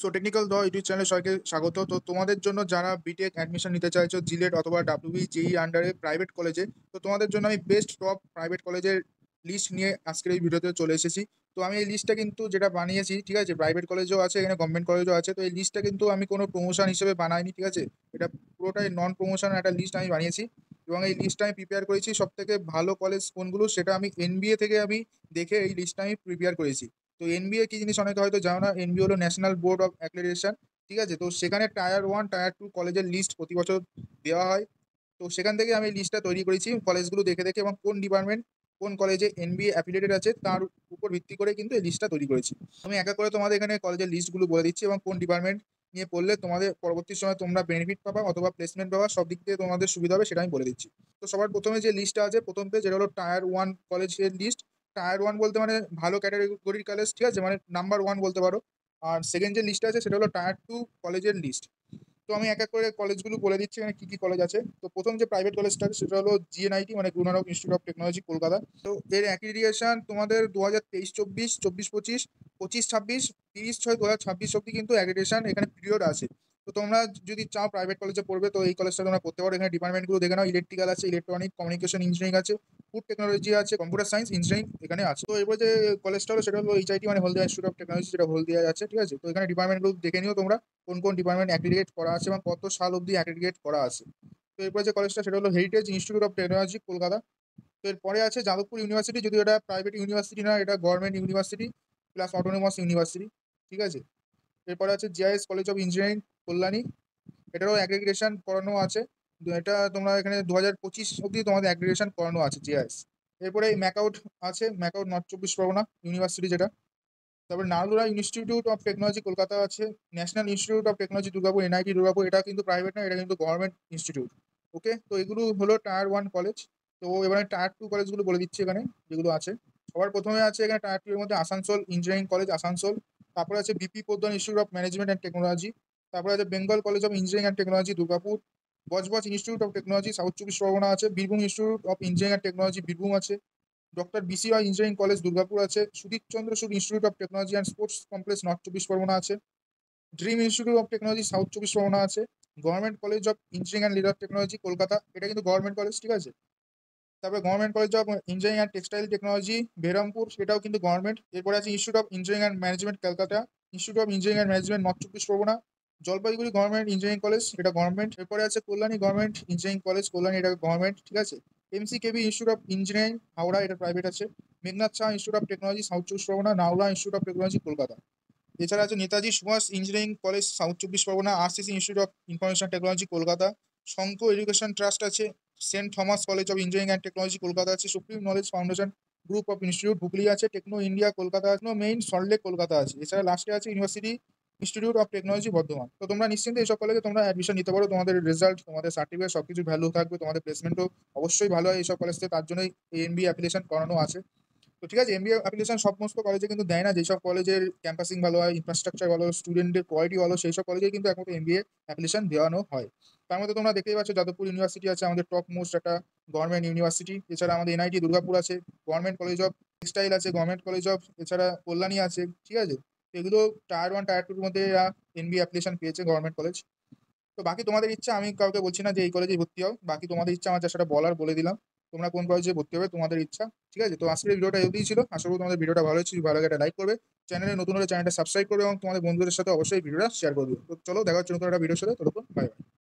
So technical দ YouTube চ্যানেলে সবাইকে স্বাগত। তো তোমাদের জন্য যারা বিটেক অ্যাডমিশন নিতে চাইছো জিলেট অথবা ডাব্লিউবি, জেইই আন্ডারে প্রাইভেট কলেজে, তো তোমাদের জন্য আমি বেস্ট টপ প্রাইভেট কলেজের লিস্ট নিয়ে আজকের এই ভিডিওতে চলে এসেছি। তো আমি এই লিস্টটা কিন্তু যেটা বানিয়েছি, ঠিক আছে, প্রাইভেট কলেজও আছে, এখানে গভর্নমেন্ট কলেজও আছে। তো এই লিস্টটা কিন্তু আমি কোনো প্রমোশন হিসেবে বানাইনি, ঠিক আছে, এটা পুরোটাই নন প্রমোশন একটা লিস্ট আমি বানিয়েছি। এবং এই লিস্টটা আমি প্রিপেয়ার করেছি সব থেকে ভালো কলেজ কোনগুলো সেটা আমি এনবিএ থেকে আমি দেখে এই লিস্টটা আমি প্রিপেয়ার করেছি। তো এনবিএ কি জিনিস অনেকে হয়তো জানো না, এনবিএ হলো ন্যাশনাল বোর্ড অফ অ্যাক্রেডিটেশন, ঠিক আছে। তো সেখানে টায়ার ওয়ান টায়ার টু কলেজের লিস্ট প্রতি বছর দেওয়া হয়। তো সেখান থেকে আমি লিস্টটা তৈরি করেছি কলেজগুলো দেখে দেখে, এবং কোন ডিপার্টমেন্ট কোন কলেজে এনবিএ অ্যাফিলিয়েটেড আছে তার উপর ভিত্তি করে কিন্তু এই লিস্টটা তৈরি করেছি। আমি একা করে তোমাদের এখানে কলেজের লিস্টগুলো বলে দিচ্ছি এবং কোন ডিপার্টমেন্ট নিয়ে পড়লে তোমাদের পরবর্তী সময় তোমরা বেনিফিট পাবা অথবা প্লেসমেন্ট পাবা, সব দিক থেকে তোমাদের সুবিধা হবে সেটা আমি বলে দিচ্ছি। তো সবার প্রথমে যে লিস্টটা আছে প্রথম পেজ, যেটা হলো টায়ার ওয়ান কলেজের লিস্ট। টায়ার ওয়ান বলতে মানে ভালো ক্যাটাগরির কলেজ, ঠিক আছে, মানে নাম্বার ওয়ান বলতে পারো। আর সেকেন্ড যে লিস্ট আছে সেটা হলো টায়ার টু কলেজের লিস্ট। তো আমি এক এক করে কলেজগুলো বলে দিচ্ছি এখানে কি কি কলেজ আছে। তো প্রথম যে প্রাইভেট কলেজটা আছে সেটা হলো জিএনআইটি, মানে Guru Nanak institute of technology, Kolkata. তো এর অ্যাক্রিডিটেশন তোমাদের 2023-24, 24-25, 25-26, 30-6-2026 অব্দি কিন্তু অ্যাক্রিডিটেশন এখানে পিরিয়ড আছে। তো তোমরা যদি চাও প্রাইভেট কলেজে পড়বে তো এই কলেজটা তোমরা করতে পারো। এখানে ডিপার্টমেন্টগুলো দেখে নাও, ইলেকট্রিক্যাল আছে, ইলেকট্রনিক, কমিউনিকেশন ইঞ্জিনিয়ারিং আছে, ফুড টেকনোলজি আছে, কম্পিউটার সায়েন্স ইঞ্জিনিয়ারিং এখানে আছে। তো এরপর যে কলেজটা হলো সেটা হলো এইচআইটি, মানে হলদিয়া ইনস্টিটিউট অফ টেকনোলজি, যেটা হলদিয়া আছে, ঠিক আছে। তো এখানে ডিপার্টমেন্টগুলো দেখে নিও তোমরা কোন কোন ডিপার্টমেন্ট অ্যাক্রিডিটেট করা আছে এবং কত সাল অবধি অ্যাক্রিডিটেট করা আছে। তো এরপর যে কলেজটা সেটা হলো heritage institute of technology, Kolkata. তো এরপরে আছে যাদবপুর ইউনিভার্সিটি, যদিও এটা প্রাইভেট ইউনিভার্সিটি না, এটা government university plus autonomous university, ঠিক আছে। এরপরে আছে GIS college of engineering, Kalyani. এটারও অ্যাগ্রিগেশন করানো আছে। এটা তোমরা এখানে 2025 অব্দি তোমাদের অ্যাগ্রিগেশন করানো আছে জিআইএস। এরপরে ম্যাকআউট আছে, ম্যাকআউট নর্থ চব্বিশ পরগনা ইউনিভার্সিটি যেটা। তারপরে নালুরা ইনস্টিটিউট অফ টেকনোলজি কলকাতা আছে, national institute of technology Durgapur, NIT Durgapur, এটা কিন্তু প্রাইভেট না, এটা কিন্তু গভর্নমেন্ট ইনস্টিটিউট। ওকে, তো এগুলো হলো টায়ার ওয়ান কলেজ। তো এবারে টায়ার টু কলেজগুলো বলে দিচ্ছি এখানে যেগুলো আছে। সবার প্রথমে আছে এখানে টায়ার টু এর মধ্যে আসানসোল ইঞ্জিনিয়ারিং কলেজ, আসানসোল। তারপরে আছে BP Poddar institute of management and technology. তারপরে আছে Bengal college of engineering and technology, Durgapur. Budge Budge institute of technology, south চব্বিশ পরগনা আছে। Birbhum institute of engineering and technology, Birbhum আছে। Doctor BCI engineering college, Durgapur আছে। Sudip Chandra Sud institute of technology and sports complex, north চব্বিশ পরগনা আছে। Dream institute of technology, south চব্বিশ পরগনা আছে। Government college of engineering and leather technology, Kolkata, এটা কিন্তু গভর্নমেন্ট কলেজ, ঠিক আছে। তারপরে government college of engineering and textile technology, Berhampore, সেটাও কিন্তু গভর্নমেন্ট। এরপরে আছে institute of engineering and management, Kolkata. Institute of engineering and management, north চব্বিশ Pargana. Jalpaiguri government engineering college, এটা গভর্নমেন্ট। এরপরে আছে Kalyani government engineering college, Kalyani, এটা গভর্নমেন্ট, ঠিক আছে। MCKV institute of engineering, Howrah, এটা প্রাইভেট আছে। Meghnad Saha institute of technology, south চব্বিশ Pargana. Narula institute of technology, Kolkata. এছাড়া আছে Netaji Subhash engineering college, south চব্বিশ Pargana. RCC institute of information technology, Kolkata. Sankha education trust আছে। Saint thomas college of engineering and technology, Kolkata আছে। Supreme knowledge foundation group of institute, Hooghly আছে। Techno India, Kolkata আছে। Main Salt Lake, Kolkata আছে। এছাড়া লাস্টে আছে university institute of technology, Bardhaman. তো তোমরা নিশ্চিন্তে এইসব কলেজে তোমরা অ্যাডমিশন নিতে পারো। তোমাদের রেজাল্ট, তোমাদের সার্টিফিকেট সবকিছু ভ্যালু থাকবে, তোমাদের প্লেসমেন্টও অবশ্যই ভালো হয় এইসব কলেজ থেকে, তার জন্যই এএনবি অ্যাপ্লিকেশন করানো আছে। তো ঠিক আছে, এমবিএ অ্যাপ্লিকেশন সমস্ত কলেজে কিন্তু দেয় না। যেসব কলেজের ক্যাম্পাসিং ভালো হয়, ইনফ্রাস্ট্রাকচার ভালো, স্টুডেন্টের কোয়ালিটি ভালো, সেই সব কলেজে কিন্তু একমাত্র এমবিএ অ্যাপ্লিকেশন দেওয়ানো হয়। তার মধ্যে তোমরা দেখতেই পাচ্ছ যাদবপুর ইউনিভার্সিটি আছে, আমাদের টপ মোস্ট একটা গভর্নমেন্ট ইউনিভার্সিটি। এছাড়া আমাদের এনআইটি দুর্গাপুর আছে, গভর্নমেন্ট কলেজ অফ টেক্সটাইল আছে, গভর্নমেন্ট কলেজ অফ, এছাড়া কল্যাণী আছে, ঠিক আছে। তো এগুলো টায়ার ওয়ান টায়ার টুর মধ্যে এনবিএ অ্যাপ্লিকেশন পেয়েছে গভর্নমেন্ট কলেজ। তো বাকি তোমাদের ইচ্ছা, আমি কাউকে বলছি না যে এই কলেজে ভর্তি হও, বাকি তোমাদের ইচ্ছা, আমার যা সেটা বলার বলে দিলাম। তোমরা কোন কলেজে ভর্তি হবে তোমাদের ইচ্ছা, ঠিক আছে। তো আজকের ভিডিওটা এটাই ছিল, আশা করি তোমাদের ভিডিওটা ভালো হয়েছে। ভালো লাগে একটা লাইক করবে, চ্যানেলে নতুন হলে চ্যানেলটা সাবস্ক্রাইব করবে এবং তোমাদের বন্ধুদের সাথে অবশ্যই ভিডিওটা শেয়ার করবে। তো চলো দেখা হচ্ছে নতুন একটা ভিডিওর সাথে, ততক্ষণ বাই বাই।